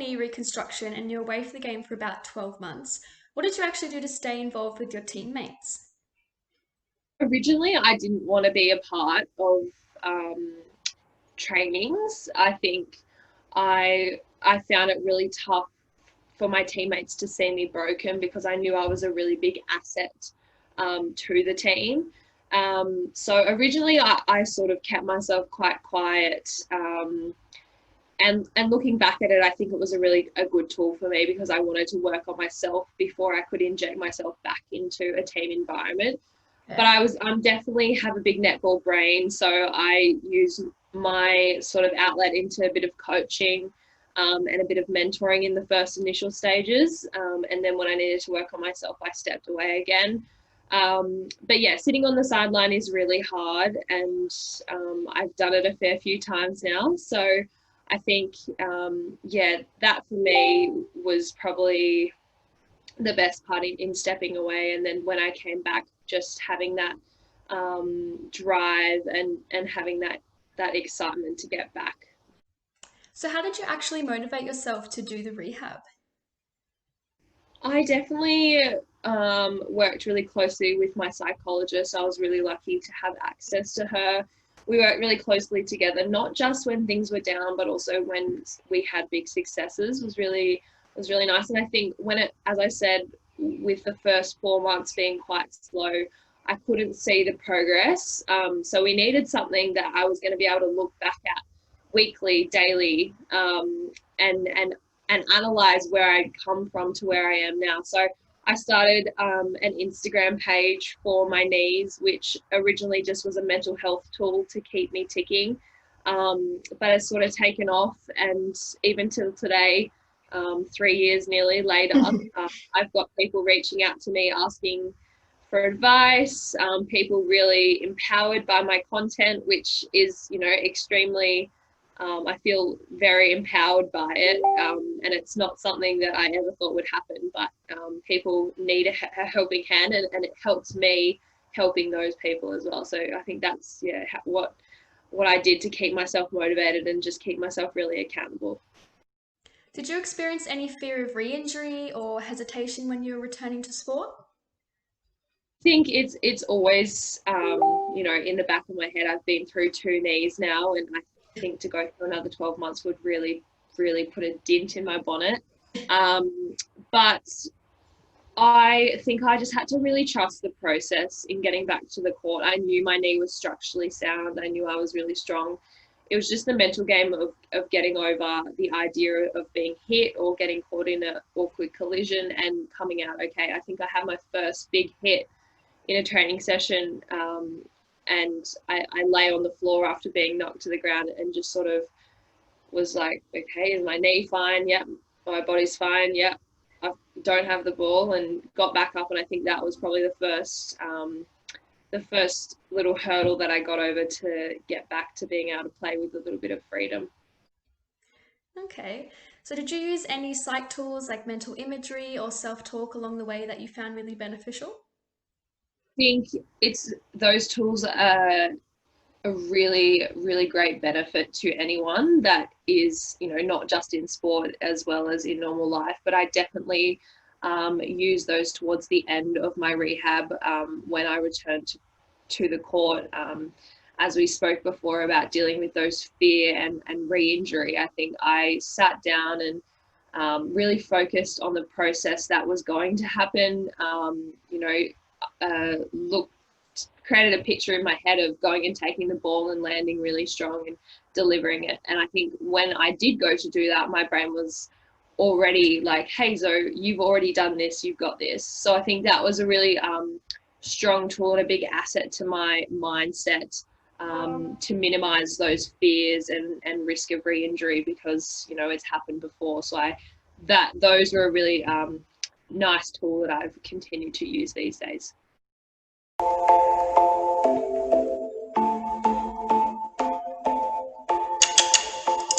knee reconstruction and you're away from the game for about 12 months. What did you actually do to stay involved with your teammates? Originally, I didn't want to be a part of um, trainings. I think I found it really tough for my teammates to see me broken because I knew I was a really big asset to the team. So originally, I sort of kept myself quite quiet. And looking back at it, I think it was a good tool for me because I wanted to work on myself before I could inject myself back into a team environment. But Yeah. I'm definitely have a big netball brain, so I use my sort of outlet into a bit of coaching and a bit of mentoring in the first initial stages. And then when I needed to work on myself, I stepped away again. But yeah, sitting on the sideline is really hard, and I've done it a fair few times now. So I think, yeah, that for me was probably the best part in stepping away. And then when I came back, just having that drive and having that excitement to get back. So, how did you actually motivate yourself to do the rehab? I definitely worked really closely with my psychologist. I was really lucky to have access to her. We worked really closely together, not just when things were down, but also when we had big successes. Was really nice. And I think when it, as I said, with the first 4 months being quite slow, I couldn't see the progress. So we needed something that I was going to be able to look back at weekly, daily, and and analyze where I'd come from to where I am now. So I started an Instagram page for my knees, which originally just was a mental health tool to keep me ticking, but it's sort of taken off. And even till today, 3 years nearly later, I've got people reaching out to me asking for advice, people really empowered by my content, which is, extremely I feel very empowered by it, and it's not something that I ever thought would happen, but people need a helping hand, and it helps me helping those people as well. So I think that's, yeah, what I did to keep myself motivated and just keep myself really accountable. Did you experience any fear of re injury or hesitation when you were returning to sport? Think it's always in the back of my head. I've been through two knees now, and I think to go through another 12 months would really put a dent in my bonnet. But I think I just had to really trust the process in getting back to the court. I knew my knee was structurally sound. I knew I was really strong. It was just the mental game of getting over the idea of being hit or getting caught in an awkward collision and coming out okay. I think I had my first big hit in a training session, and I lay on the floor after being knocked to the ground and just sort of was like, okay, is my knee fine? Yep. My body's fine. Yep. I don't have the ball, and got back up. And I think that was probably the first little hurdle that I got over to get back to being able to play with a little bit of freedom. Okay. So, did you use any psych tools like mental imagery or self talk along the way that you found really beneficial? Think it's those tools are a really great benefit to anyone that is, not just in sport as well as in normal life. But I definitely use those towards the end of my rehab, when I returned to the court. As we spoke before about dealing with those fear and re-injury, I think I sat down and really focused on the process that was going to happen. Looked created a picture in my head of going and taking the ball and landing really strong and delivering it. And I think when I did go to do that, my brain was already like, hey, Zoe, you've already done this, you've got this. So I think that was a really strong tool and a big asset to my mindset, to minimize those fears and risk of re-injury because, it's happened before. So those were a really nice tool that I've continued to use these days.